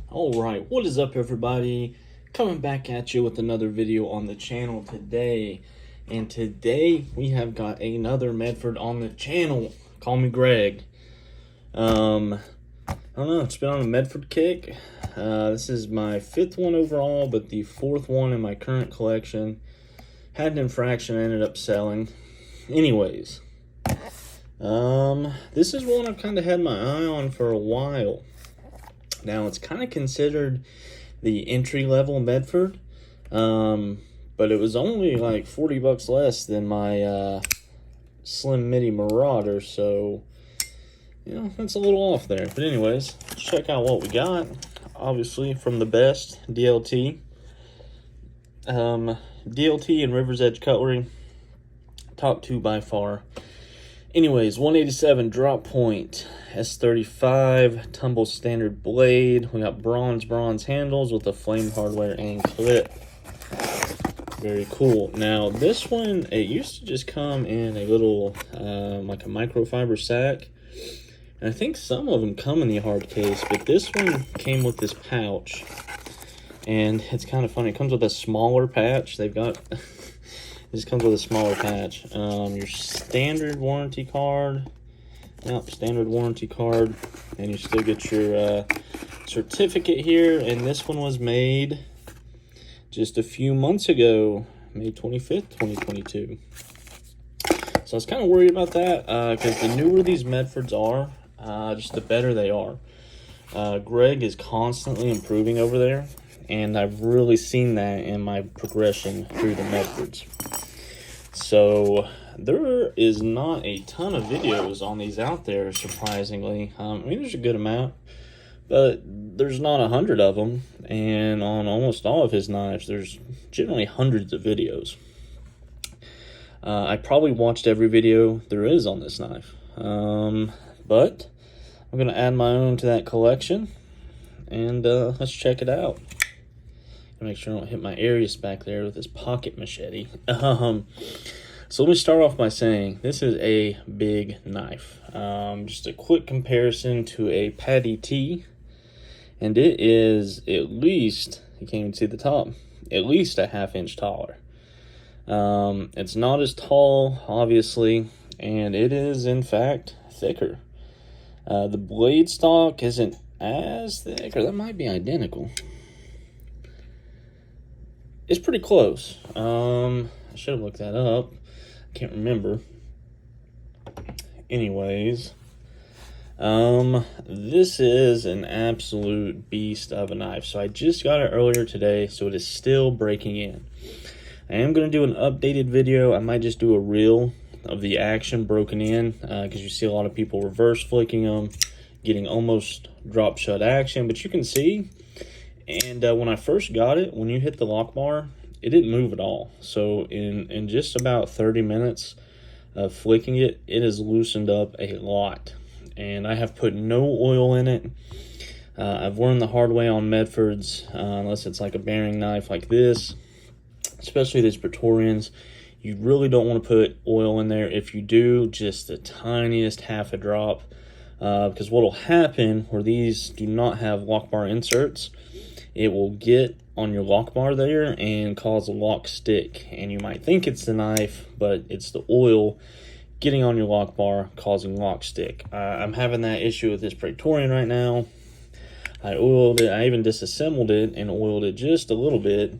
Alright, what is up everybody? Coming back at you with another video on the channel today. And today we have got another Medford on the channel. Call me Greg. I don't know, it's been on a Medford kick. This is my 5th one overall, but the 4th one in my current collection. Had an infraction, I ended up selling. Anyways, this is one I've kind of had my eye on for a while. Now, it's kind of considered the entry-level Medford, but it was only like 40 bucks less than my Slim Midi Marauder, so, you know, that's a little off there. But anyways, let's check out what we got. Obviously, from the best, DLT. DLT and River's Edge Cutlery, top 2 by far. Anyways, 187 drop point, S35 tumble standard blade. We got bronze handles with the flame hardware and clip. Very cool. Now this one, it used to just come in a little like a microfiber sack, and I think some of them come in the hard case, but this one came with this pouch, and it's kind of funny. It comes with a smaller patch. They've got this comes with a smaller patch. Your standard warranty card. Yep, standard warranty card. And you still get your certificate here. And this one was made just a few months ago, May 25th, 2022. So I was kind of worried about that because the newer these Medfords are, just the better they are. Greg is constantly improving over there, and I've really seen that in my progression through the Medfords. So there is not a ton of videos on these out there, surprisingly. I mean, there's a good amount, but there's not 100 of them. And on almost all of his knives, there's generally hundreds of videos. I probably watched every video there is on this knife. But I'm going to add my own to that collection, and let's check it out. Make sure I don't hit my Arius back there with this pocket machete. So let me start off by saying this is a big knife. Just a quick comparison to a Patty T, and it is at least, you can't even see the top, at least a ½ inch taller. It's not as tall, obviously, and it is in fact thicker. The blade stock isn't as thick, or that might be identical. It's pretty close. I should have looked that up. Can't remember. Anyways, this is an absolute beast of a knife. So I just got it earlier today, so it is still breaking in. I am going to do an updated video. I might just do a reel of the action broken in, because you see a lot of people reverse flicking them, getting almost drop shut action. But you can see, and when I first got it, when you hit the lock bar, it didn't move at all. So in just about 30 minutes of flicking it, it has loosened up a lot. And I have put no oil in it. I've learned the hard way on Medfords, unless it's like a bearing knife like this, especially these Praetorians. You really don't want to put oil in there. If you do, just the tiniest half a drop. Because what will happen, where these do not have lock bar inserts, it will get on your lock bar there and cause a lock stick. And you might think it's the knife, but it's the oil getting on your lock bar causing lock stick. I'm having that issue with this Praetorian right now. I oiled it. I even disassembled it and oiled it just a little bit.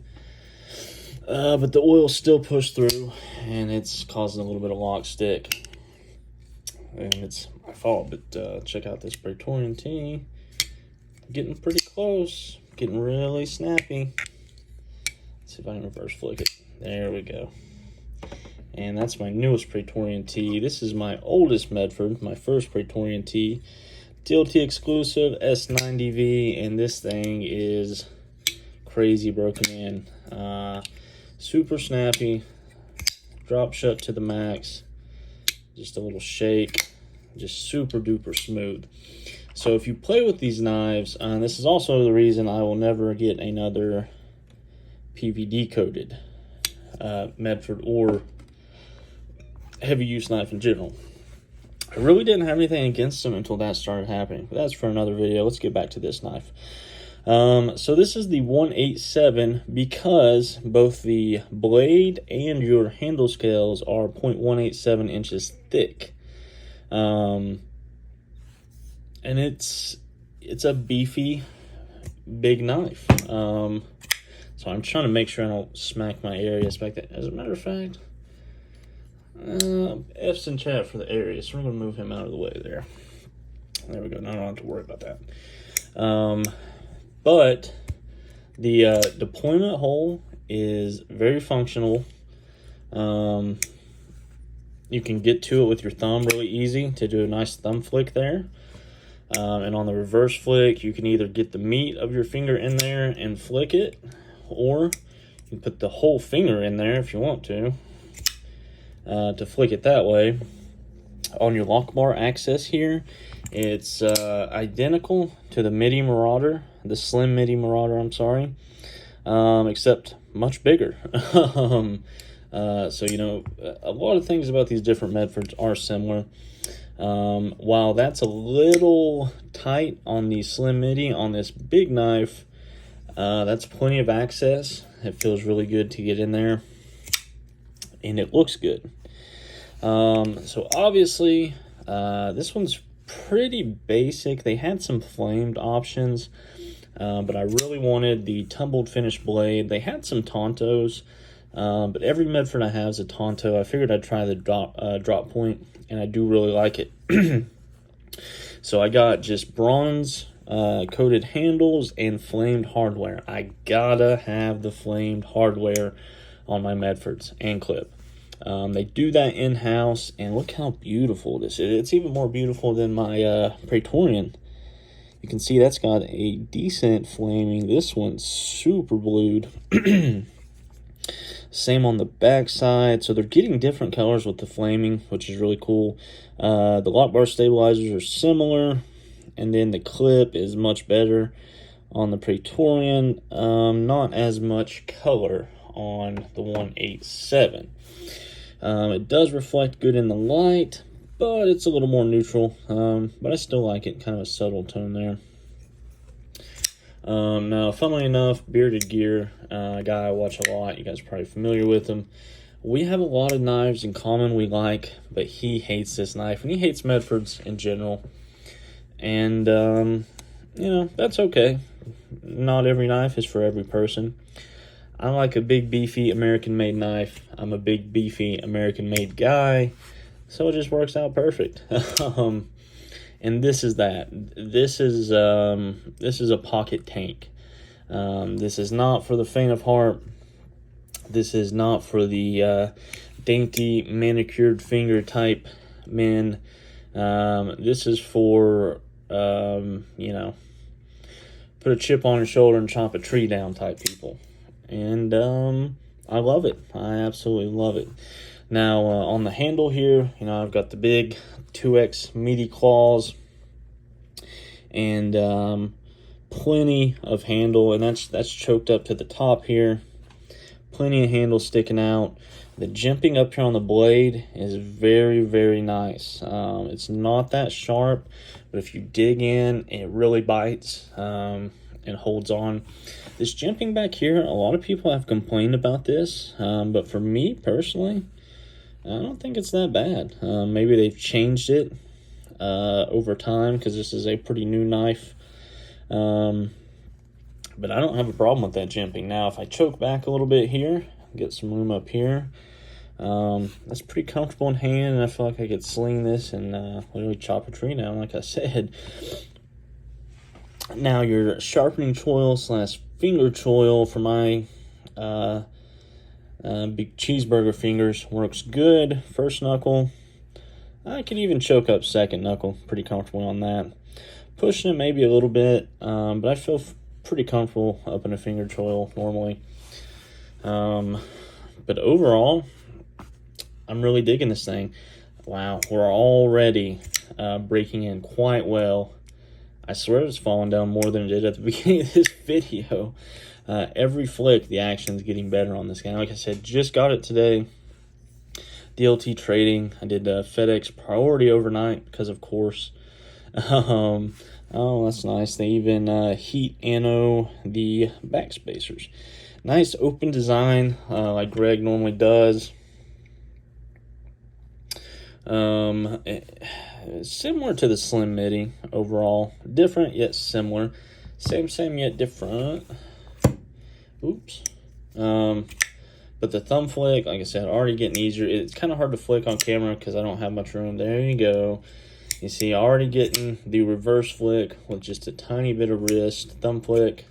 But the oil still pushed through, and it's causing a little bit of lock stick. And it's my fault, but check out this Praetorian T. Getting pretty close. Getting really snappy. Let's see if I can reverse flick it. There we go. And that's my newest Praetorian T. This is my oldest Medford, my first Praetorian T. DLT exclusive, S90V, and this thing is crazy broken in. Super snappy. Drop shut to the max. Just a little shake. Just super duper smooth. So if you play with these knives, this is also the reason I will never get another PVD coated Medford or heavy use knife in general. I really didn't have anything against them until that started happening, but that's for another video. Let's get back to this knife. So this is the 187 because both the blade and your handle scales are 0.187 inches thick. And it's a beefy, big knife. So I'm trying to make sure I don't smack my areas back there. As a matter of fact, F's in chat for the area, so we're going to move him out of the way there. There we go. Now I don't have to worry about that. But the deployment hole is very functional. You can get to it with your thumb really easy to do a nice thumb flick there. And on the reverse flick, you can either get the meat of your finger in there and flick it, or you can put the whole finger in there if you want to flick it that way. On your lock bar access here, it's identical to the MIDI Marauder, the Slim MIDI Marauder, I'm sorry, except much bigger. So, you know, a lot of things about these different Medfords are similar. While that's a little tight on the Slim MIDI, on this big knife, that's plenty of access. It feels really good to get in there, and it looks good. So obviously, this one's pretty basic. They had some flamed options, but I really wanted the tumbled finish blade. They had some Tontos, but every Medford I have is a Tonto. I figured I'd try the drop point, and I do really like it. So I got just bronze coated handles and flamed hardware. I gotta have the flamed hardware on my Medfords and clip. They do that in-house, and look how beautiful this is. It's even more beautiful than my Praetorian. You can see that's got a decent flaming. This one's super blued. Same on the back side. So they're getting different colors with the flaming, which is really cool. The lock bar stabilizers are similar, and then the clip is much better on the Praetorian. Not as much color on the 187. It does reflect good in the light, but it's a little more neutral. But I still like it, kind of a subtle tone there. Now, funnily enough, Bearded Gear, a guy I watch a lot. You guys are probably familiar with him. We have a lot of knives in common we like, but he hates this knife, and he hates Medfords in general. And, you know, that's okay. Not every knife is for every person. I like a big, beefy, American-made knife. I'm a big, beefy, American-made guy, so it just works out perfect. And this is that. This is a pocket tank. This is not for the faint of heart. This is not for the dainty, manicured finger type men. This is for, you know, put a chip on your shoulder and chop a tree down type people. And I love it. I absolutely love it. Now, on the handle here, you know, I've got the big 2X meaty claws and plenty of handle, and that's choked up to the top here. Plenty of handle sticking out. The jimping up here on the blade is very, very nice. It's not that sharp, but if you dig in, it really bites and holds on. This jimping back here, a lot of people have complained about this, but for me personally, I don't think it's that bad. Maybe they've changed it over time because this is a pretty new knife. But I don't have a problem with that jimping. Now, if I choke back a little bit here, get some room up here, that's pretty comfortable in hand, and I feel like I could sling this and literally chop a tree down, like I said. Now, your sharpening choil / finger choil for my big cheeseburger fingers works good. First knuckle, I can even choke up second knuckle pretty comfortably on that. Pushing it maybe a little bit, but I feel pretty comfortable up in a finger choil normally. But overall, I'm really digging this thing. Wow, we're already breaking in quite well. I swear it's falling down more than it did at the beginning of this video. Every flick, the action's getting better on this guy. Like I said, just got it today. DLT trading. I did FedEx priority overnight because, of course. Oh, that's nice. They even heat anno the back spacers. Nice open design, like Greg normally does. Similar to the Slim Midi overall. Different yet similar. Same yet different. Oops. But the thumb flick, like I said, already getting easier. It's kind of hard to flick on camera because I don't have much room. There you go. You see, already getting the reverse flick with just a tiny bit of wrist. Thumb flick.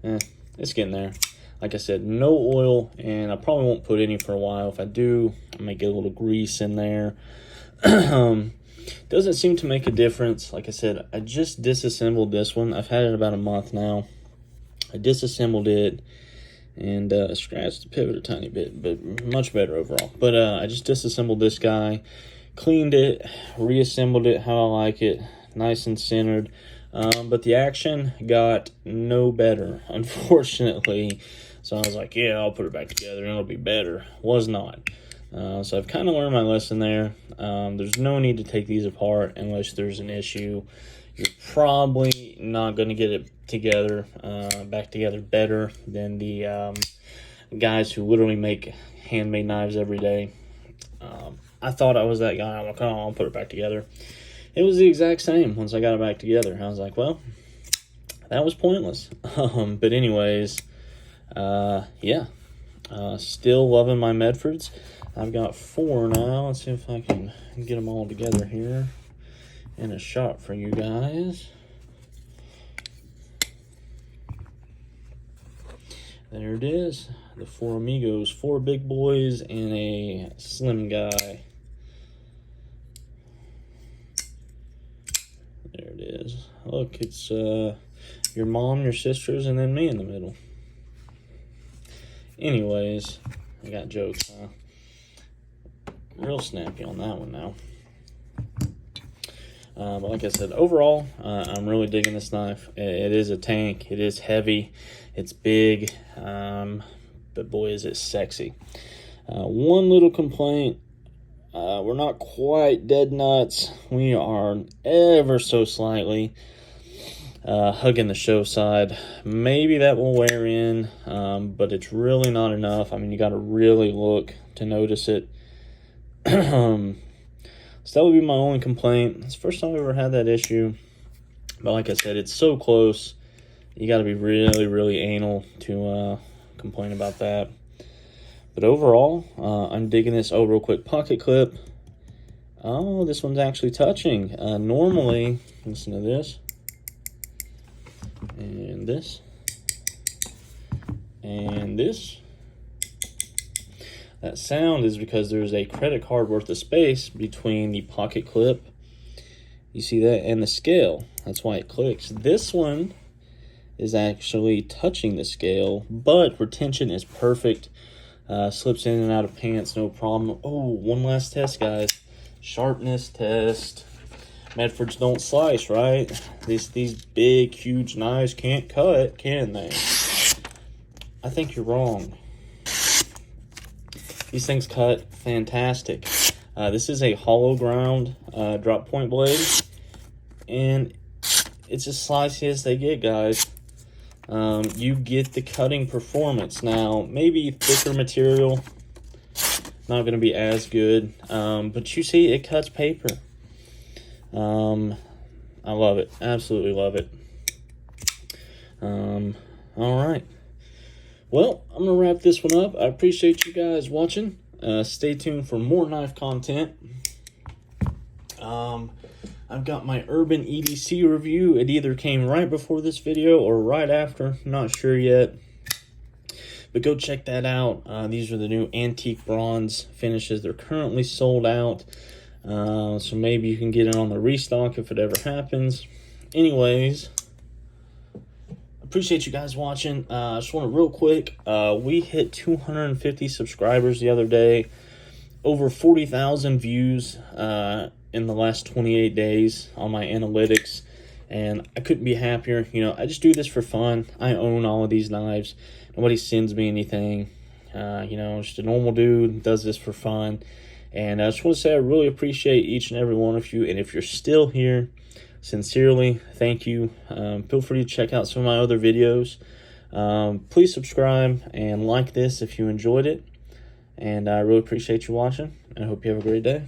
It's getting there. Like I said, no oil, and I probably won't put any for a while. If I do, I might get a little grease in there. Doesn't seem to make a difference. Like I said, I just disassembled this one. I've had it about a month now. I disassembled it and scratched the pivot a tiny bit, but much better overall. But I just disassembled this guy, cleaned it, reassembled it how I like it, nice and centered. But the action got no better, unfortunately. So I was like, yeah, I'll put it back together and it'll be better. Was not. So I've kind of learned my lesson there. There's no need to take these apart unless there's an issue. You're probably not going to get it together, back together better than the guys who literally make handmade knives every day. I thought I was that guy. I'm like, oh, I'll put it back together. It was the exact same once I got it back together. I was like, well, that was pointless. But anyways, yeah. Still loving my Medfords. I've got 4 now. Let's see if I can get them all together here in a shot for you guys. There it is. The 4 amigos. 4 big boys and a slim guy. There it is. Look, it's your mom, your sisters, and then me in the middle. Anyways, I got jokes, huh? Real snappy on that one now. But like I said, overall, I'm really digging this knife. It is a tank. It is heavy. It's big. But boy, is it sexy. One little complaint. We're not quite dead nuts. We are ever so slightly hugging the show side. Maybe that will wear in, but it's really not enough. I mean, you got to really look to notice it. So that would be my only complaint. It's the first time I've ever had that issue. But like I said, it's so close. You got to be really, really anal to complain about that. But overall, I'm digging this. Oh, real quick, pocket clip. Oh, this one's actually touching. Normally, listen to this. And this. And this. That sound is because there's a credit card worth of space between the pocket clip, you see that, and the scale. That's why it clicks. This one is actually touching the scale, but retention is perfect. Slips in and out of pants, no problem. Oh, one last test, guys. Sharpness test. Medfords don't slice, right? These big, huge knives can't cut, can they? I think you're wrong. These things cut fantastic. This is a hollow ground drop point blade, and it's as slicey as they get, guys. You get the cutting performance. Now, maybe thicker material, not going to be as good, but you see, it cuts paper. I love it. Absolutely love it. All right. Well, I'm going to wrap this one up. I appreciate you guys watching. Stay tuned for more knife content. I've got my Urban EDC review. It either came right before this video or right after. Not sure yet. But go check that out. These are the new antique bronze finishes. They're currently sold out. So maybe you can get it on the restock if it ever happens. Anyways, appreciate you guys watching. I just want to real quick, we hit 250 subscribers the other day, over 40,000 views in the last 28 days on my analytics, and I couldn't be happier. You know, I just do this for fun. I own all of these knives. Nobody sends me anything. You know, just a normal dude does this for fun. And I just want to say I really appreciate each and every one of you, and if you're still here, Sincerely, thank you. Feel free to check out some of my other videos. Please subscribe and like this if you enjoyed it. And I really appreciate you watching. I hope you have a great day.